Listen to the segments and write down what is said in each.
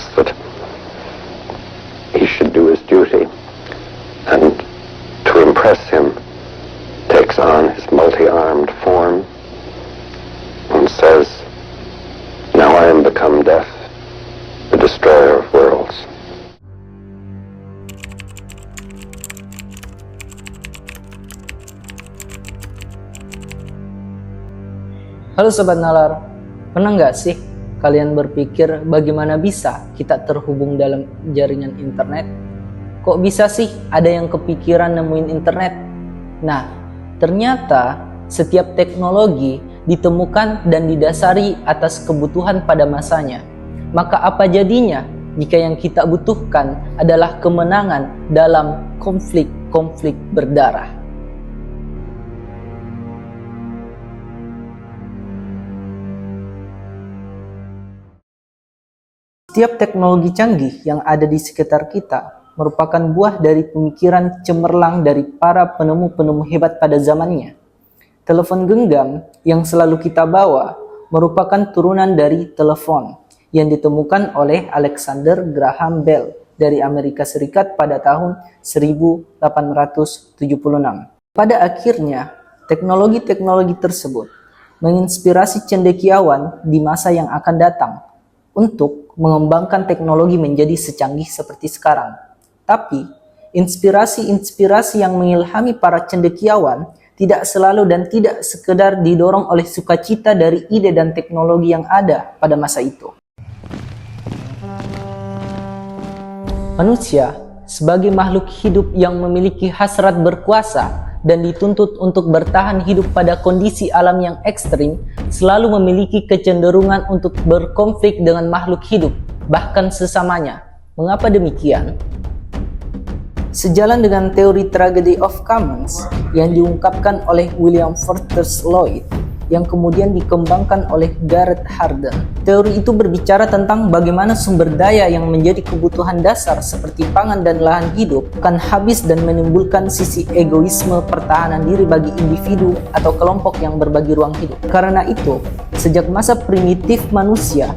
thinks that he should do his duty, and to impress him takes on his multi-armed form and says, "Now I am become death, the destroyer of worlds." Halo Sobat Nalar, pernah nggak sih kalian berpikir bagaimana bisa kita terhubung dalam jaringan internet? Kok bisa sih ada yang kepikiran nemuin internet? Nah, ternyata setiap teknologi ditemukan dan didasari atas kebutuhan pada masanya. Maka apa jadinya jika yang kita butuhkan adalah kemenangan dalam konflik-konflik berdarah? Setiap teknologi canggih yang ada di sekitar kita merupakan buah dari pemikiran cemerlang dari para penemu-penemu hebat pada zamannya. Telepon genggam yang selalu kita bawa merupakan turunan dari telepon yang ditemukan oleh Alexander Graham Bell dari Amerika Serikat pada tahun 1876. Pada akhirnya, teknologi-teknologi tersebut menginspirasi cendekiawan di masa yang akan datang untuk mengembangkan teknologi menjadi secanggih seperti sekarang. Tapi, inspirasi-inspirasi yang mengilhami para cendekiawan tidak selalu dan tidak sekedar didorong oleh sukacita dari ide dan teknologi yang ada pada masa itu. Manusia, sebagai makhluk hidup yang memiliki hasrat berkuasa dan dituntut untuk bertahan hidup pada kondisi alam yang ekstrim, selalu memiliki kecenderungan untuk berkonflik dengan makhluk hidup, bahkan sesamanya. Mengapa demikian? Sejalan dengan teori Tragedy of Commons yang diungkapkan oleh William Forster Lloyd, yang kemudian dikembangkan oleh Garrett Hardin. Teori itu berbicara tentang bagaimana sumber daya yang menjadi kebutuhan dasar seperti pangan dan lahan hidup akan habis dan menimbulkan sisi egoisme pertahanan diri bagi individu atau kelompok yang berbagi ruang hidup. Karena itu, sejak masa primitif manusia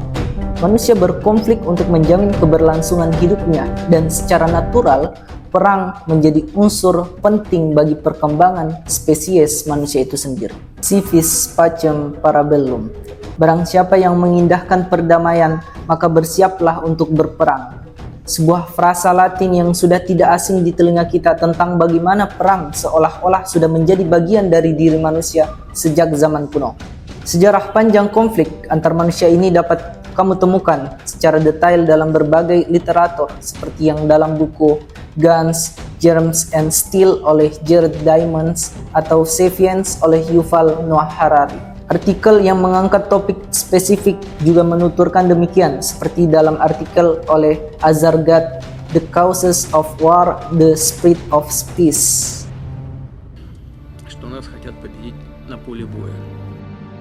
berkonflik untuk menjamin keberlangsungan hidupnya, dan secara natural perang menjadi unsur penting bagi perkembangan spesies manusia itu sendiri. Civis pacem parabellum. Barang siapa yang mengindahkan perdamaian, maka bersiaplah untuk berperang. Sebuah frasa Latin yang sudah tidak asing di telinga kita tentang bagaimana perang seolah-olah sudah menjadi bagian dari diri manusia sejak zaman kuno. Sejarah panjang konflik antar manusia ini dapat kamu temukan secara detail dalam berbagai literatur, seperti yang dalam buku Guns, Germs and Steel oleh Jared Diamond atau Sapiens oleh Yuval Noah Harari. Artikel yang mengangkat topik spesifik juga menuturkan demikian, seperti dalam artikel oleh Azargat, The Causes of War, The Spirit of Peace.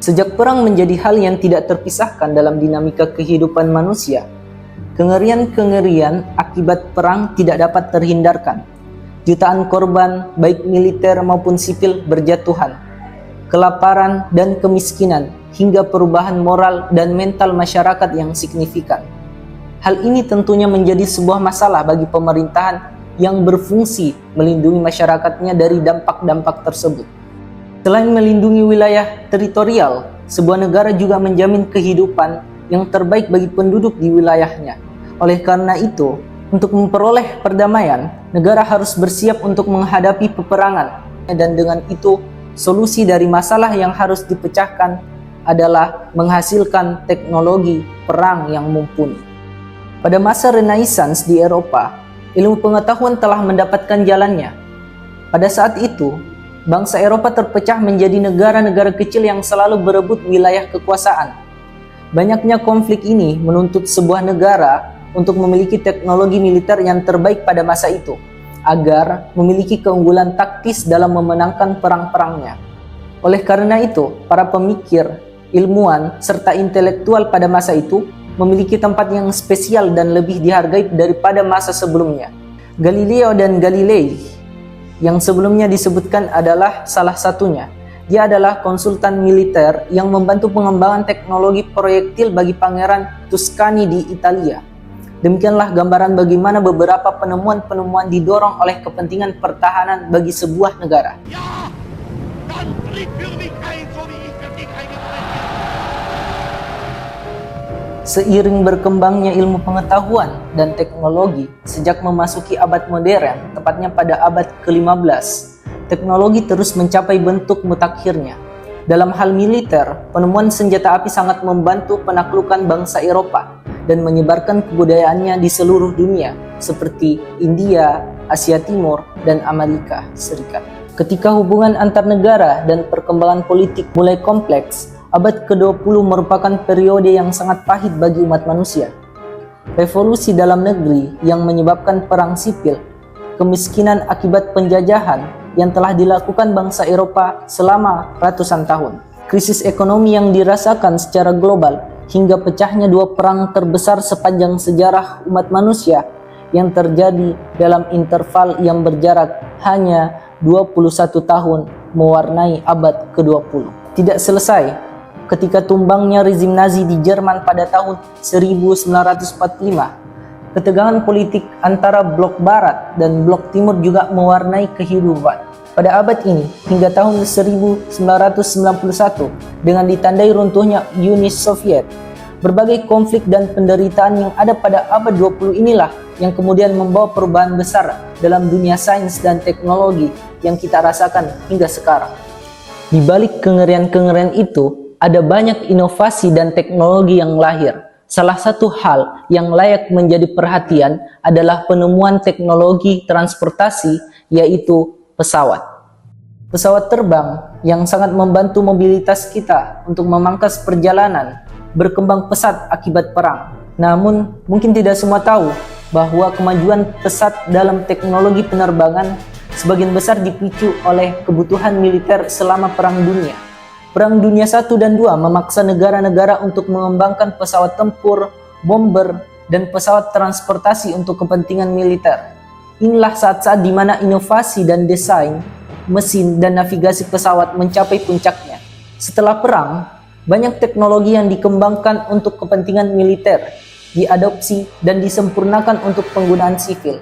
Sejak perang menjadi hal yang tidak terpisahkan dalam dinamika kehidupan manusia, kengerian-kengerian akibat perang tidak dapat terhindarkan. Jutaan korban, baik militer maupun sipil, berjatuhan. Kelaparan dan kemiskinan, hingga perubahan moral dan mental masyarakat yang signifikan. Hal ini tentunya menjadi sebuah masalah bagi pemerintahan yang berfungsi melindungi masyarakatnya dari dampak-dampak tersebut. Selain melindungi wilayah teritorial, sebuah negara juga menjamin kehidupan yang terbaik bagi penduduk di wilayahnya. Oleh karena itu, untuk memperoleh perdamaian, negara harus bersiap untuk menghadapi peperangan. Dan dengan itu, solusi dari masalah yang harus dipecahkan adalah menghasilkan teknologi perang yang mumpuni. Pada masa Renaissance di Eropa, ilmu pengetahuan telah mendapatkan jalannya. Pada saat itu, bangsa Eropa terpecah menjadi negara-negara kecil yang selalu berebut wilayah kekuasaan. Banyaknya konflik ini menuntut sebuah negara untuk memiliki teknologi militer yang terbaik pada masa itu, agar memiliki keunggulan taktis dalam memenangkan perang-perangnya. Oleh karena itu, para pemikir, ilmuwan, serta intelektual pada masa itu memiliki tempat yang spesial dan lebih dihargai daripada masa sebelumnya. Galileo dan Galilei, yang sebelumnya disebutkan, adalah salah satunya. Dia adalah konsultan militer yang membantu pengembangan teknologi proyektil bagi Pangeran Tuscany di Italia. Demikianlah gambaran bagaimana beberapa penemuan-penemuan didorong oleh kepentingan pertahanan bagi sebuah negara. Ja, dann tritt für mich ein, so wie ich für dich eingetreten bin. Seiring berkembangnya ilmu pengetahuan dan teknologi sejak memasuki abad modern, tepatnya pada abad ke-15, teknologi terus mencapai bentuk mutakhirnya. Dalam hal militer, penemuan senjata api sangat membantu penaklukan bangsa Eropa dan menyebarkan kebudayaannya di seluruh dunia, seperti India, Asia Timur, dan Amerika Serikat. Ketika hubungan antar negara dan perkembangan politik mulai kompleks, abad ke-20 merupakan periode yang sangat pahit bagi umat manusia. Revolusi dalam negeri yang menyebabkan perang sipil, kemiskinan akibat penjajahan yang telah dilakukan bangsa Eropa selama ratusan tahun, krisis ekonomi yang dirasakan secara global, hingga pecahnya dua perang terbesar sepanjang sejarah umat manusia yang terjadi dalam interval yang berjarak hanya 21 tahun mewarnai abad ke-20. Tidak selesai ketika tumbangnya rezim Nazi di Jerman pada tahun 1945. Ketegangan politik antara blok barat dan blok timur juga mewarnai kehidupan. Pada abad ini, hingga tahun 1991, dengan ditandai runtuhnya Uni Soviet, berbagai konflik dan penderitaan yang ada pada abad 20 inilah yang kemudian membawa perubahan besar dalam dunia sains dan teknologi yang kita rasakan hingga sekarang. Di balik kengerian-kengerian itu, ada banyak inovasi dan teknologi yang lahir. Salah satu hal yang layak menjadi perhatian adalah penemuan teknologi transportasi, yaitu pesawat. Pesawat terbang yang sangat membantu mobilitas kita untuk memangkas perjalanan berkembang pesat akibat perang. Namun, mungkin tidak semua tahu bahwa kemajuan pesat dalam teknologi penerbangan sebagian besar dipicu oleh kebutuhan militer selama Perang Dunia. Perang Dunia I dan II memaksa negara-negara untuk mengembangkan pesawat tempur, bomber, dan pesawat transportasi untuk kepentingan militer. Inilah saat-saat di mana inovasi dan desain, mesin, dan navigasi pesawat mencapai puncaknya. Setelah perang, banyak teknologi yang dikembangkan untuk kepentingan militer, diadopsi dan disempurnakan untuk penggunaan sivil.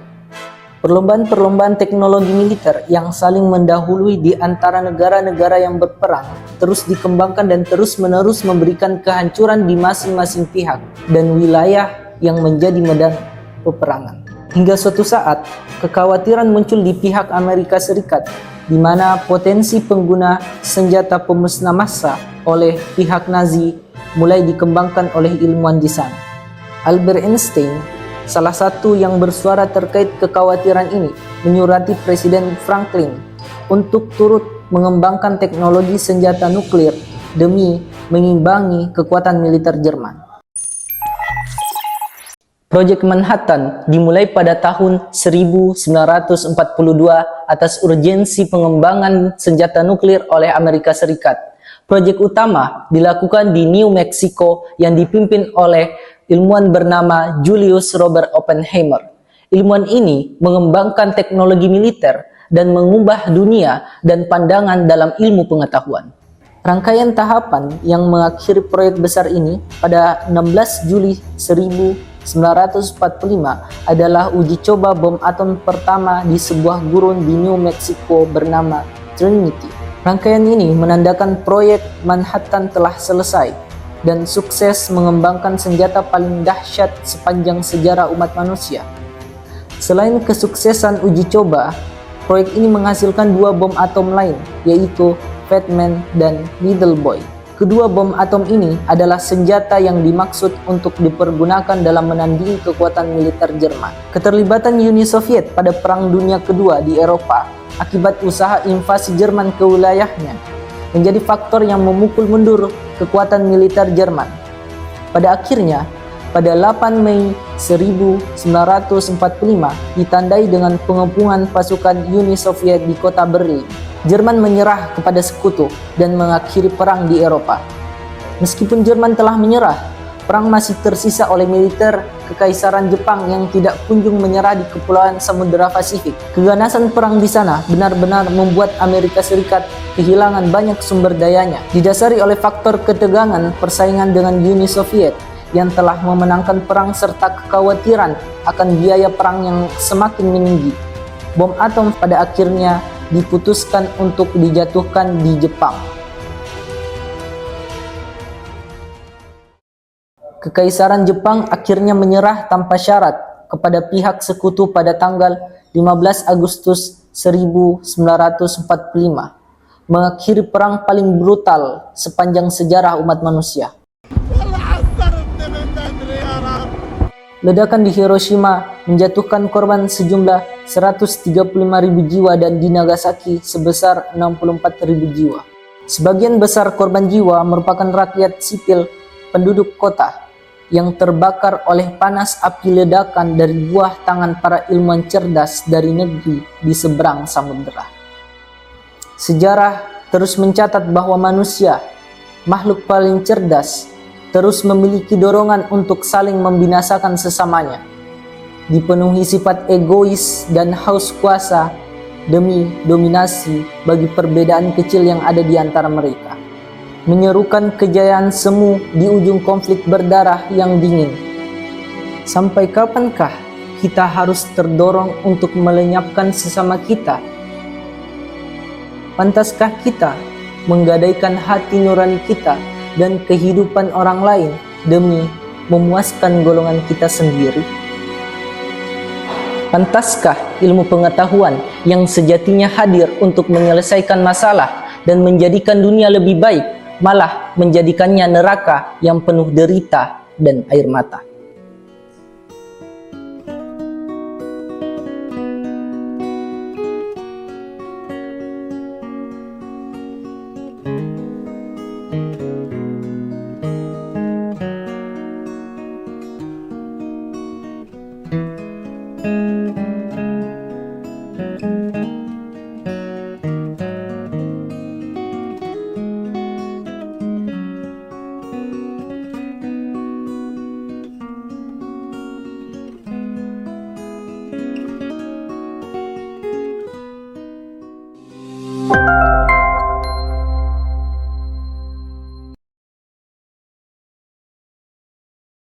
Perlombaan-perlombaan teknologi militer yang saling mendahului di antara negara-negara yang berperang terus dikembangkan dan terus-menerus memberikan kehancuran di masing-masing pihak dan wilayah yang menjadi medan peperangan. Hingga suatu saat, kekhawatiran muncul di pihak Amerika Serikat, di mana potensi pengguna senjata pemusnah massa oleh pihak Nazi mulai dikembangkan oleh ilmuwan di sana. Albert Einstein, salah satu yang bersuara terkait kekhawatiran ini, menyurati Presiden Franklin untuk turut mengembangkan teknologi senjata nuklir demi mengimbangi kekuatan militer Jerman. Proyek Manhattan dimulai pada tahun 1942 atas urgensi pengembangan senjata nuklir oleh Amerika Serikat. Proyek utama dilakukan di New Mexico yang dipimpin oleh ilmuwan bernama Julius Robert Oppenheimer. Ilmuwan ini mengembangkan teknologi militer dan mengubah dunia dan pandangan dalam ilmu pengetahuan. Rangkaian tahapan yang mengakhiri proyek besar ini pada 16 Juli 1945 adalah uji coba bom atom pertama di sebuah gurun di New Mexico bernama Trinity. Rangkaian ini menandakan proyek Manhattan telah selesai dan sukses mengembangkan senjata paling dahsyat sepanjang sejarah umat manusia. Selain kesuksesan uji coba, proyek ini menghasilkan dua bom atom lain, yaitu Fat Man dan Needle Boy. Kedua bom atom ini adalah senjata yang dimaksud untuk dipergunakan dalam menandingi kekuatan militer Jerman. Keterlibatan Uni Soviet pada Perang Dunia Kedua di Eropa akibat usaha invasi Jerman ke wilayahnya menjadi faktor yang memukul mundur kekuatan militer Jerman. Pada akhirnya, pada 8 Mei 1945 ditandai dengan pengepungan pasukan Uni Soviet di kota Berlin. Jerman menyerah kepada sekutu dan mengakhiri perang di Eropa. Meskipun Jerman telah menyerah, perang masih tersisa oleh militer Kekaisaran Jepang yang tidak kunjung menyerah di Kepulauan Samudera Pasifik. Keganasan perang di sana benar-benar membuat Amerika Serikat kehilangan banyak sumber dayanya. Didasari oleh faktor ketegangan persaingan dengan Uni Soviet yang telah memenangkan perang serta kekhawatiran akan biaya perang yang semakin meninggi, bom atom pada akhirnya diputuskan untuk dijatuhkan di Jepang. Kekaisaran Jepang akhirnya menyerah tanpa syarat kepada pihak sekutu pada tanggal 15 Agustus 1945, mengakhiri perang paling brutal sepanjang sejarah umat manusia. Ledakan di Hiroshima menjatuhkan korban sejumlah 135.000 jiwa dan di Nagasaki sebesar 64.000 jiwa. Sebagian besar korban jiwa merupakan rakyat sipil penduduk kota yang terbakar oleh panas api ledakan dari buah tangan para ilmuwan cerdas dari negeri di seberang samudera. Sejarah terus mencatat bahwa manusia, makhluk paling cerdas, terus memiliki dorongan untuk saling membinasakan sesamanya, dipenuhi sifat egois dan haus kuasa demi dominasi bagi perbedaan kecil yang ada di antara mereka, menyerukan kejayaan semu di ujung konflik berdarah yang dingin. Sampai kapankah kita harus terdorong untuk melenyapkan sesama kita? Pantaskah kita menggadaikan hati nurani kita dan kehidupan orang lain demi memuaskan golongan kita sendiri? Pantaskah ilmu pengetahuan yang sejatinya hadir untuk menyelesaikan masalah dan menjadikan dunia lebih baik, malah menjadikannya neraka yang penuh derita dan air mata?